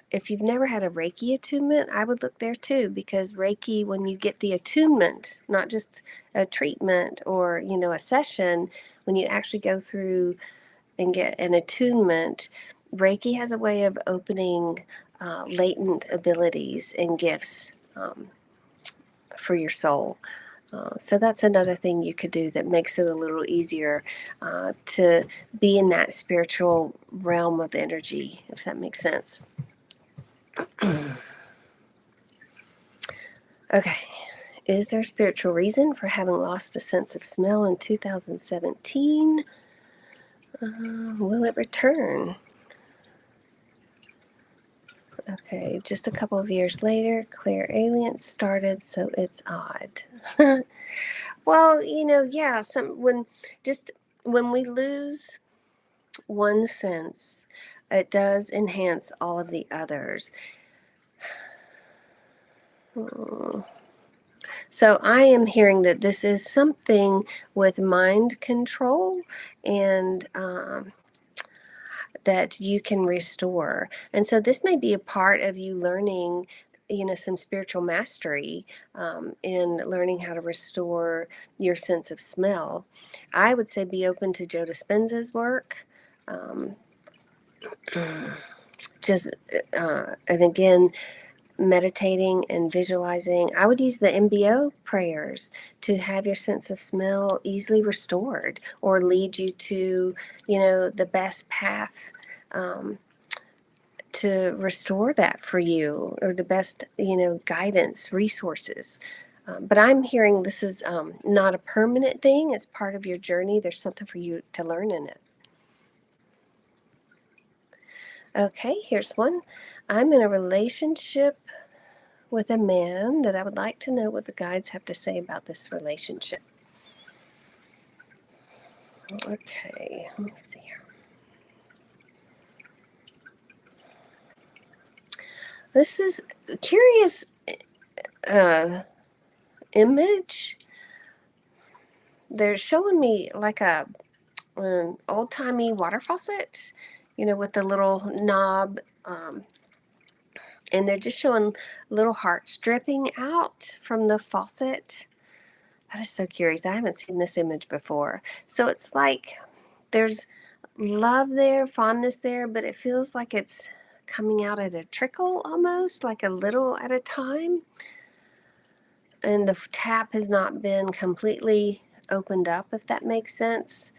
if you've never had a Reiki attunement, I would look there too, because Reiki, when you get the attunement, not just a treatment or, a session, when you actually go through and get an attunement, Reiki has a way of opening latent abilities and gifts for your soul. So that's another thing you could do that makes it a little easier to be in that spiritual realm of energy, if that makes sense. Okay. Is there a spiritual reason for having lost a sense of smell in 2017? Will it return? Okay, just a couple of years later, Claire Aliens started, so it's odd. Well, yeah, when we lose one sense, it does enhance all of the others. So I am hearing that this is something with mind control, and that you can restore. And so this may be a part of you learning, some spiritual mastery in learning how to restore your sense of smell. I would say be open to Joe Dispenza's work. And again, meditating and visualizing. I would use the MBO prayers to have your sense of smell easily restored, or lead you to, the best path to restore that for you, or the best, guidance, resources. But I'm hearing this is not a permanent thing. It's part of your journey. There's something for you to learn in it. Okay, here's one. I'm in a relationship with a man that I would like to know what the guides have to say about this relationship. Okay, let me see here. This is a curious image. They're showing me like an old-timey water faucet, with the little knob, and they're just showing little hearts dripping out from the faucet. That is so curious. I haven't seen this image before. So it's like there's love there, fondness there, but it feels like it's coming out at a trickle, almost like a little at a time. And the tap has not been completely opened up, if that makes sense.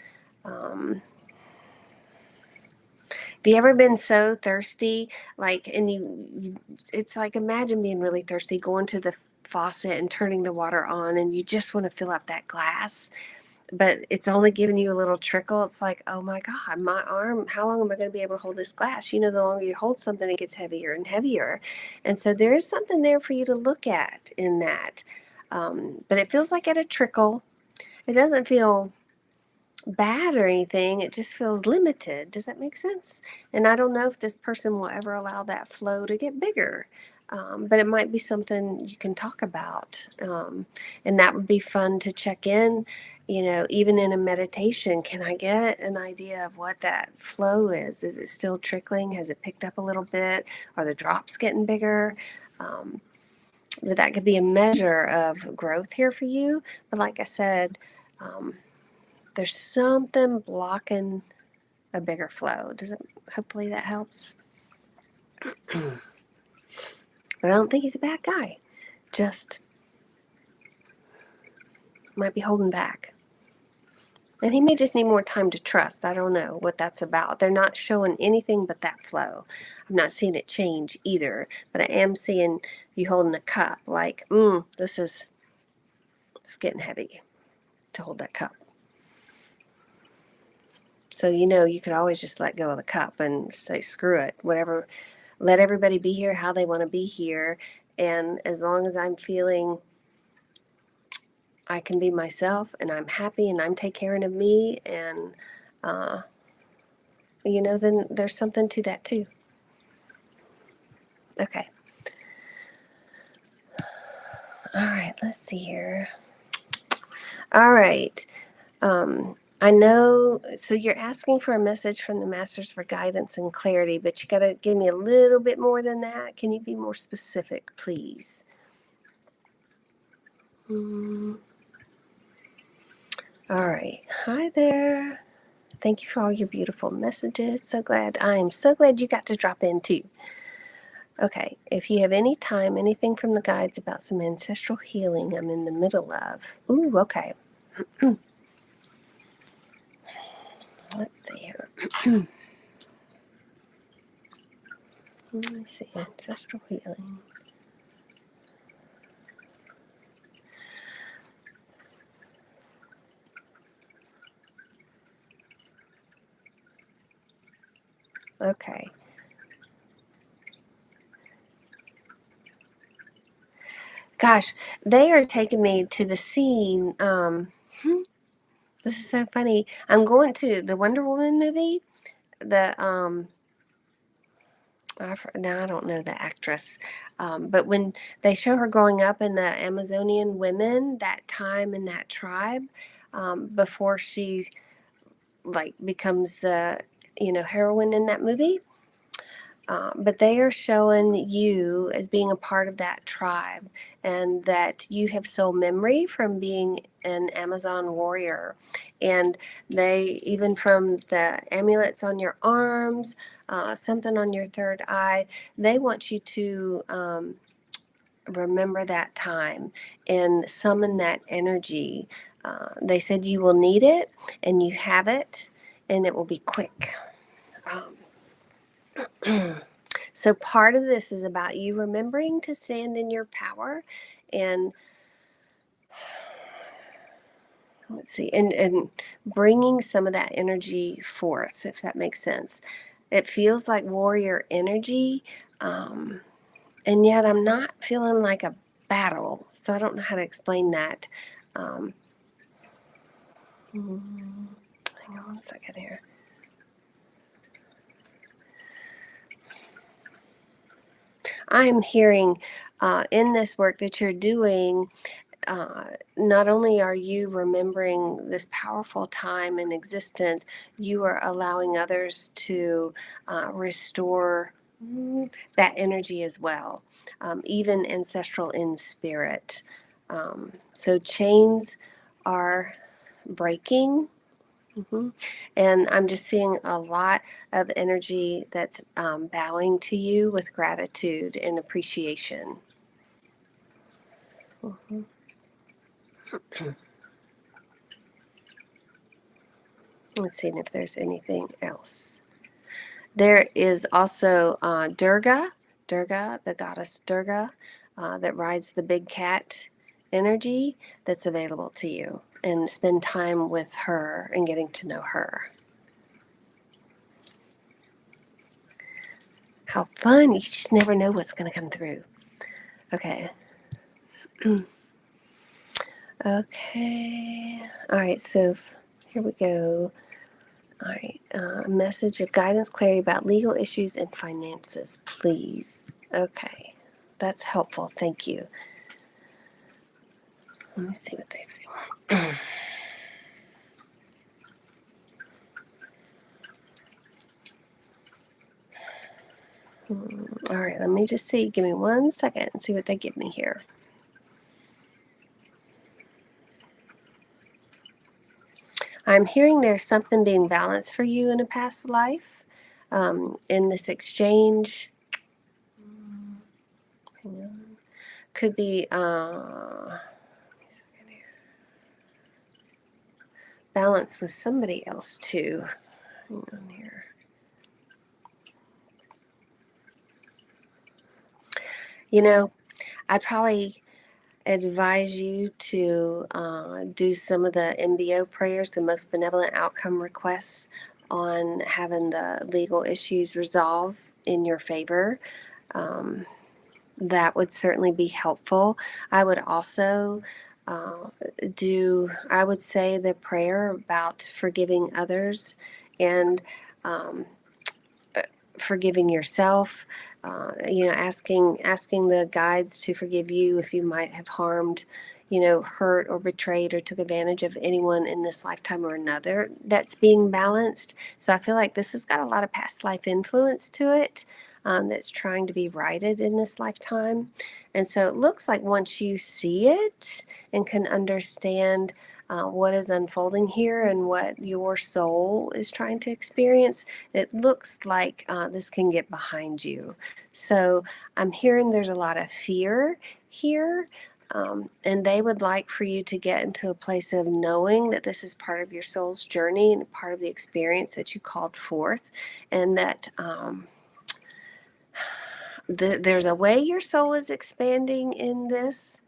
Have you ever been so thirsty, and it's like, imagine being really thirsty, going to the faucet and turning the water on, and you just want to fill up that glass, but it's only giving you a little trickle. It's like, oh my God, my arm, how long am I going to be able to hold this glass? The longer you hold something, it gets heavier and heavier. And so there is something there for you to look at in that. But it feels like at a trickle. It doesn't feel bad or anything. It just feels limited. Does that make sense? And I don't know if this person will ever allow that flow to get bigger. but it might be something you can talk about. And that would be fun to check in, even in a meditation. Can I get an idea of what that flow is? Is it still trickling? Has it picked up a little bit? Are the drops getting bigger? But that could be a measure of growth here for you. But like I said, there's something blocking a bigger flow. Hopefully that helps. But I don't think he's a bad guy. Just might be holding back. And he may just need more time to trust. I don't know what that's about. They're not showing anything but that flow. I'm not seeing it change either, but I am seeing you holding a cup like, this is getting heavy to hold that cup. So, you could always just let go of the cup and say, screw it, whatever. Let everybody be here how they want to be here. And as long as I'm feeling I can be myself and I'm happy and I'm taking care of me, and, then there's something to that too. Okay. All right, let's see here. All right. I know, so you're asking for a message from the Masters for guidance and clarity, but you got to give me a little bit more than that. Can you be more specific, please? All right. Hi there. Thank you for all your beautiful messages. I am so glad you got to drop in too. Okay, if you have any time, anything from the guides about some ancestral healing I'm in the middle of. Ooh, okay. Let's see here. Let me see, ancestral healing. Okay. Gosh, they are taking me to the scene. This is so funny. I'm going to the Wonder Woman movie. Now I don't know the actress, but when they show her growing up in the Amazonian women, that time in that tribe, before she becomes the heroine in that movie. But they are showing you as being a part of that tribe, and that you have soul memory from being an Amazon warrior. And they, even from the amulets on your arms, something on your third eye, they want you to remember that time and summon that energy. They said you will need it, and you have it, and it will be quick. So part of this is about you remembering to stand in your power, and let's see, and bringing some of that energy forth, if that makes sense. It feels like warrior energy, and yet I'm not feeling like a battle. So I don't know how to explain that. Hang on one second here. I am hearing in this work that you're doing, not only are you remembering this powerful time in existence, you are allowing others to restore that energy as well, even ancestral in spirit. So chains are breaking. And I'm just seeing a lot of energy that's bowing to you with gratitude and appreciation. Let's see if there's anything else. There is also Durga, the goddess Durga, that rides the big cat energy, that's available to you. And spend time with her and getting to know her. How fun. You just never know what's going to come through. Okay. Okay. All right. So here we go. All right. Message of guidance, clarity about legal issues and finances, please. Okay. That's helpful. Thank you. Let me see what they say. All right, let me just see. Give me 1 second and see what they give me here. I'm hearing there's something being balanced for you in a past life. In this exchange, could be balance with somebody else too. Hang on here. I'd probably advise you to do some of the MBO prayers, the most benevolent outcome requests, on having the legal issues resolved in your favor. That would certainly be helpful. I would also I would say the prayer about forgiving others and forgiving yourself. Asking the guides to forgive you if you might have harmed, hurt or betrayed or took advantage of anyone in this lifetime or another. That's being balanced. So I feel like this has got a lot of past life influence to it. That's trying to be righted in this lifetime. And so it looks like once you see it and can understand what is unfolding here and what your soul is trying to experience, it looks like this can get behind you. So I'm hearing there's a lot of fear here. And they would like for you to get into a place of knowing that this is part of your soul's journey and part of the experience that you called forth, and that there's a way your soul is expanding in this.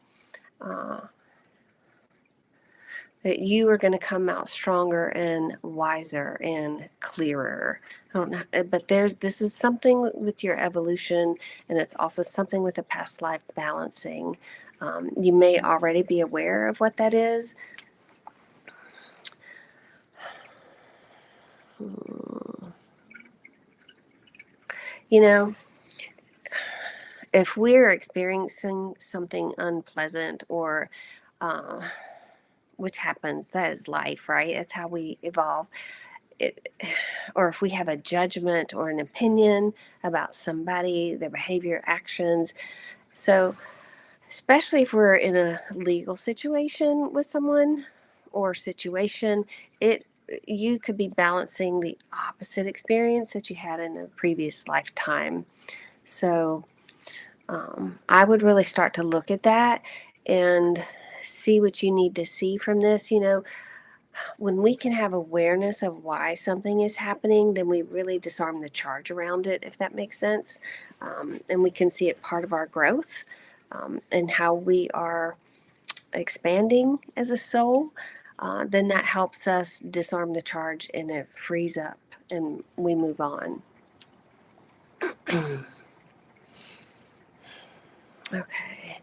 That you are going to come out stronger and wiser and clearer. I don't know, but this is something with your evolution, and it's also something with the past life balancing. You may already be aware of what that is. If we're experiencing something unpleasant or which happens, that is life, right? That's how we evolve. Or if we have a judgment or an opinion about somebody, their behavior, actions. So especially if we're in a legal situation with someone or situation, you could be balancing the opposite experience that you had in a previous lifetime. So I would really start to look at that and see what you need to see from this. When we can have awareness of why something is happening, then we really disarm the charge around it, if that makes sense. And we can see it part of our growth and how we are expanding as a soul. Then that helps us disarm the charge and it frees up and we move on. Okay.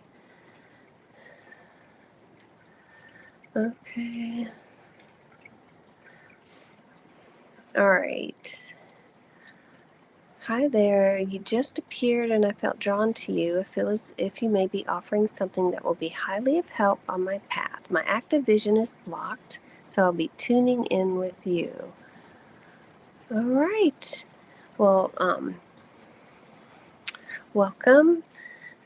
Okay. All right. Hi there. You just appeared and I felt drawn to you. I feel as if you may be offering something that will be highly of help on my path. My active vision is blocked, so I'll be tuning in with you. All right. Well, welcome.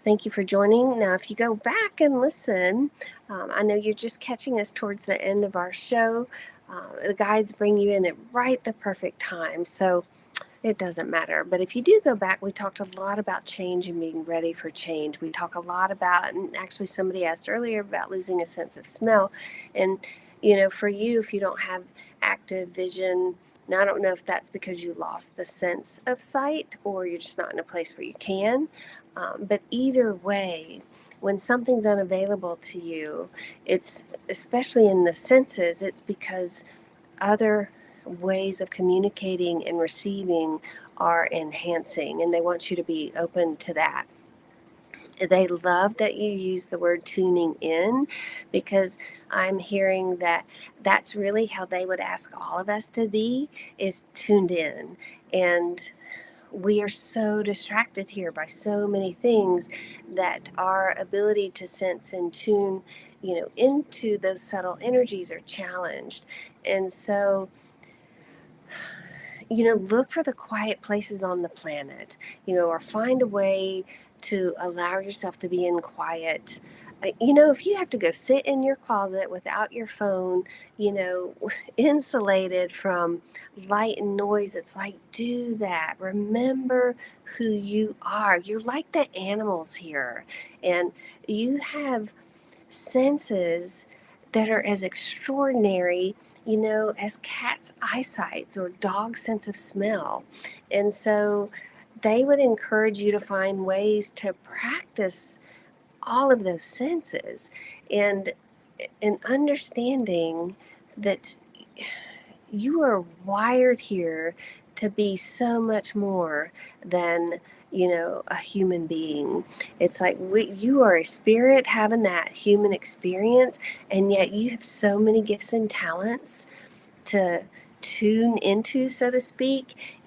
Thank you for joining. Now, if you go back and listen, I know you're just catching us towards the end of our show. The guides bring you in at right the perfect time. So it doesn't matter. But if you do go back, we talked a lot about change and being ready for change. We talk a lot about, and actually somebody asked earlier about losing a sense of smell. And, for you, if you don't have active vision, now I don't know if that's because you lost the sense of sight or you're just not in a place where you can. But either way, when something's unavailable to you, it's especially in the senses, it's because other ways of communicating and receiving are enhancing, and they want you to be open to that. They love that you use the word tuning in, because I'm hearing that that's really how they would ask all of us to be, is tuned in. And we are so distracted here by so many things that our ability to sense and tune, into those subtle energies are challenged. And so, look for the quiet places on the planet, or find a way to allow yourself to be in quiet. If you have to go sit in your closet without your phone, insulated from light and noise, it's like, do that. Remember who you are. You're like the animals here, and you have senses that are as extraordinary, as cats' eyesight or dog's sense of smell. And so they would encourage you to find ways to practice all of those senses, and understanding that you are wired here to be so much more than a human being. It's like you are a spirit having that human experience, and yet you have so many gifts and talents to tune into, so to speak.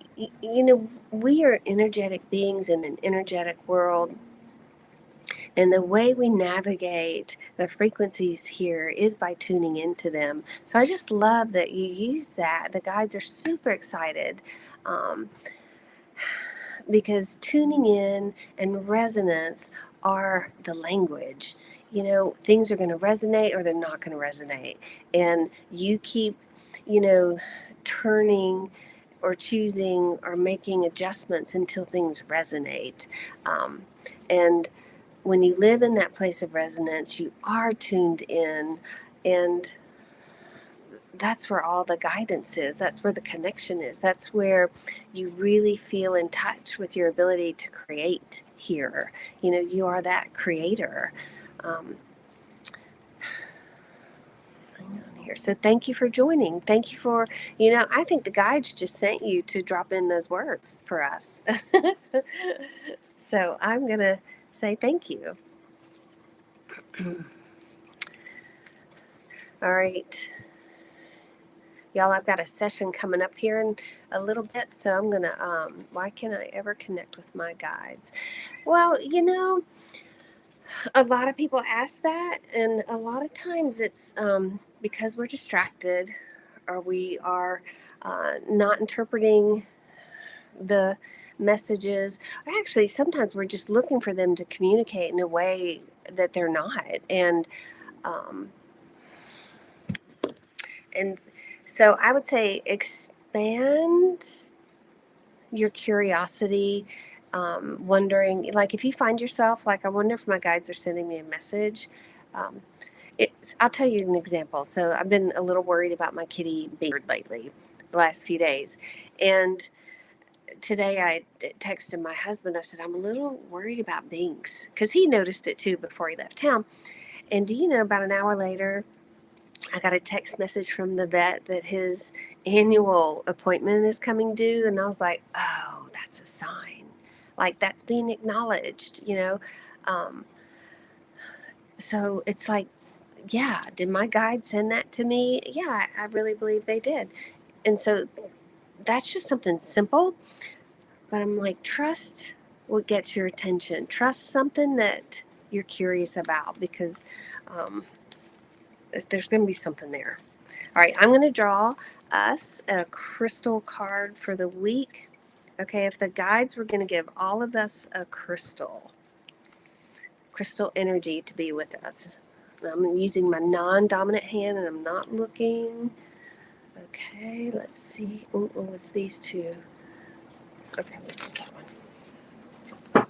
We are energetic beings in an energetic world, and the way we navigate the frequencies here is by tuning into them. So I just love that you use that. The guides are super excited, um, because tuning in and resonance are the language. Things are going to resonate or they're not going to resonate. And you keep, turning or choosing or making adjustments until things resonate. And when you live in that place of resonance, you are tuned in, and that's where all the guidance is. That's where the connection is. That's where you really feel in touch with your ability to create here. You are that creator. Hang on here. So thank you for joining. Thank you for, I think the guides just sent you to drop in those words for us. So I'm going to say thank you. All right. Y'all, I've got a session coming up here in a little bit, so I'm going to, why can't I ever connect with my guides? Well, a lot of people ask that, and a lot of times it's because we're distracted, or we are not interpreting the messages. Actually, sometimes we're just looking for them to communicate in a way that they're not. Um, and so I would say expand your curiosity, wondering, like if you find yourself like, I wonder if my guides are sending me a message. I'll tell you an example. So I've been a little worried about my kitty beard lately, the last few days. And today I texted my husband. I said, I'm a little worried about Binks, because he noticed it too before he left town. And do you know, about an hour later, I got a text message from the vet that his annual appointment is coming due. And I was like, oh, that's a sign. Like, that's being acknowledged. Um, so it's like, yeah, did my guide send that to me? Yeah, I really believe they did. And so that's just something simple. But I'm like, trust what gets your attention. Trust something that you're curious about, because there's going to be something there. All right, I'm going to draw us a crystal card for the week. Okay, if the guides were going to give all of us a crystal energy to be with us. I'm using my non-dominant hand, and I'm not looking. Okay, let's see. Oh, it's these two. Okay, let's do that one.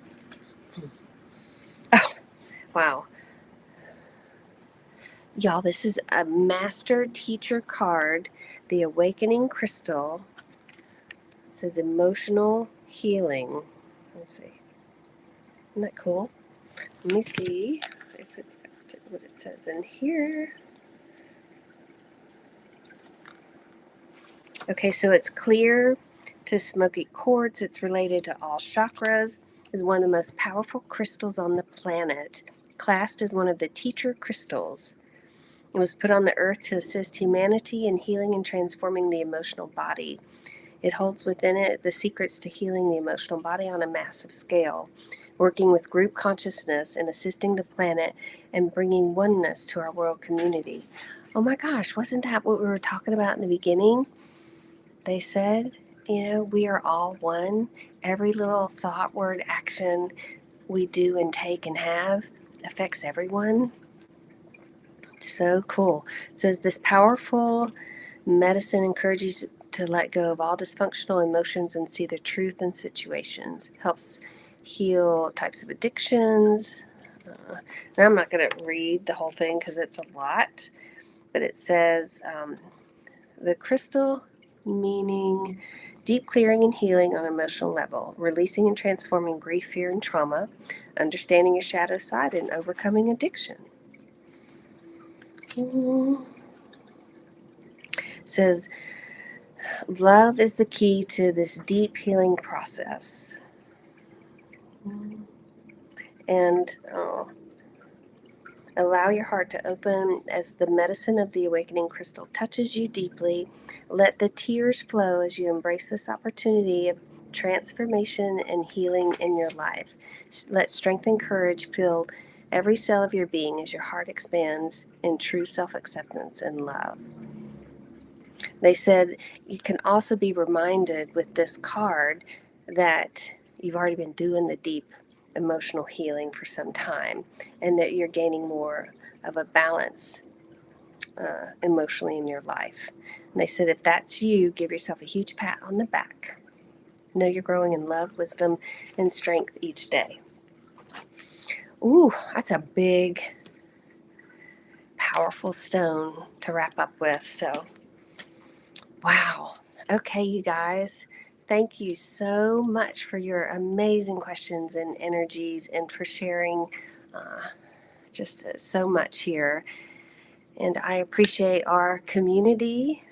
Oh, wow. Y'all, this is a master teacher card, the awakening crystal. It says emotional healing. Let's see. Isn't that cool? Let me see if it's got what it says in here. Okay, so it's clear to smoky quartz. It's related to all chakras. Is one of the most powerful crystals on the planet. Classed as one of the teacher crystals. It was put on the earth to assist humanity in healing and transforming the emotional body. It holds within it the secrets to healing the emotional body on a massive scale, working with group consciousness and assisting the planet and bringing oneness to our world community. Oh my gosh, wasn't that what we were talking about in the beginning? They said, we are all one. Every little thought, word, action we do and take and have affects everyone. So cool. It says this powerful medicine encourages you to let go of all dysfunctional emotions and see the truth in situations. Helps heal types of addictions. Now I'm not going to read the whole thing because it's a lot, but it says the crystal meaning deep clearing and healing on an emotional level, releasing and transforming grief, fear, and trauma, understanding your shadow side, and overcoming addiction. Says love is the key to this deep healing process. And allow your heart to open as the medicine of the awakening crystal touches you deeply. Let the tears flow as you embrace this opportunity of transformation and healing in your life. Let strength and courage fill every cell of your being as your heart expands in true self-acceptance and love. They said you can also be reminded with this card that you've already been doing the deep emotional healing for some time and that you're gaining more of a balance emotionally in your life. And they said if that's you, give yourself a huge pat on the back. Know you're growing in love, wisdom, and strength each day. Ooh, that's a big, powerful stone to wrap up with. So, wow. Okay, you guys. Thank you so much for your amazing questions and energies and for sharing just so much here. And I appreciate our community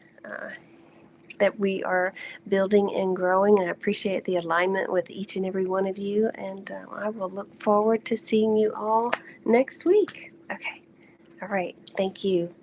that we are building and growing. And I appreciate the alignment with each and every one of you. And I will look forward to seeing you all next week. Okay. All right. Thank you.